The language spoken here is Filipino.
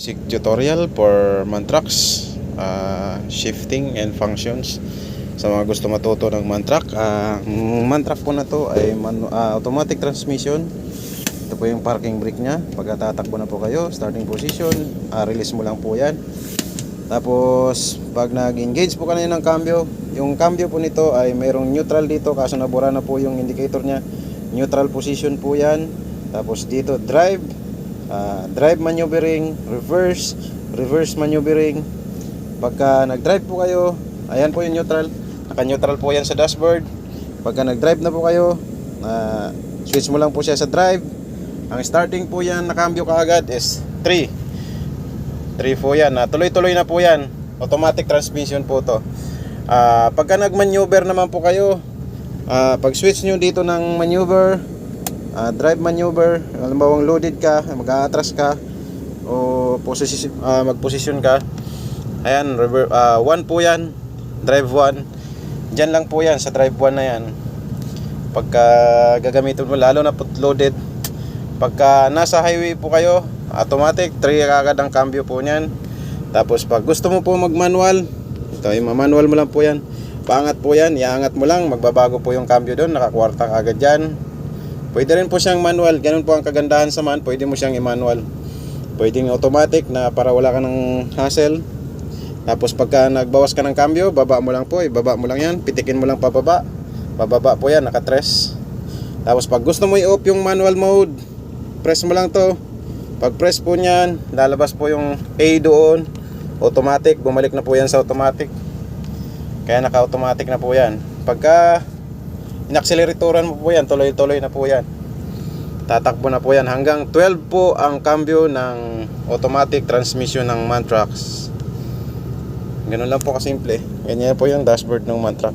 Basic tutorial for Mantrax, shifting and functions. Sa mga gusto matuto ng Mantrax, Mantrax po na to ay automatic transmission. Ito po yung parking brake nya. Pagka tatakbo na po kayo, starting position, release mo lang po yan. Tapos pag nag-engage po kanina ng cambio, yung cambio po nito ay mayroong neutral dito, kaso nabura na po yung indicator nya. Neutral position po yan. Tapos dito drive, drive maneuvering, reverse maneuvering. Pagka nag-drive po kayo, ayan po yung neutral, naka-neutral po yan sa dashboard. Pagka nag-drive na po kayo, switch mo lang po siya sa drive. Ang starting po yan na cambio kaagad is 3 po yan, tuloy-tuloy na po yan, automatic transmission po to. Pagka nag-maneuver naman po kayo, pag switch nyo dito ng maneuver, drive maneuver, halimbawa loaded ka, mag-a-atras ka o mag-position ka, ayan, 1 po yan, drive 1. Dyan lang po yan, sa drive 1 na yan. Pagka gagamitin mo, lalo na po loaded, pagka nasa highway po kayo, automatic 3 agad ang cambio po niyan. Tapos pag gusto mo po mag-manual, ito yung manual mo lang po yan, paangat po yan, iangat mo lang, magbabago po yung cambio doon, nakakwarta agad yan. Pwede rin po siyang manual, ganun po ang kagandahan sa man, pwede mo siyang i-manual. Pwedeng automatic na para wala ka ng hassle. Tapos pagka nagbawas ka ng cambio, baba mo lang po, ibaba mo lang yan, pitikin mo lang pababa, pababa po yan, naka-tres. Tapos pag gusto mo i-off yung manual mode, press mo lang to. Pag press po niyan, lalabas po yung A doon, automatic, bumalik na po yan sa automatic. Kaya naka-automatic na po yan. Pagka in-acceleratoran mo po yan, tuloy-tuloy na po yan, tatakbo na po yan. Hanggang 12 po ang cambio ng automatic transmission ng Mantrax. Ganun lang po kasimple. Ganyan po yung dashboard ng Mantrax.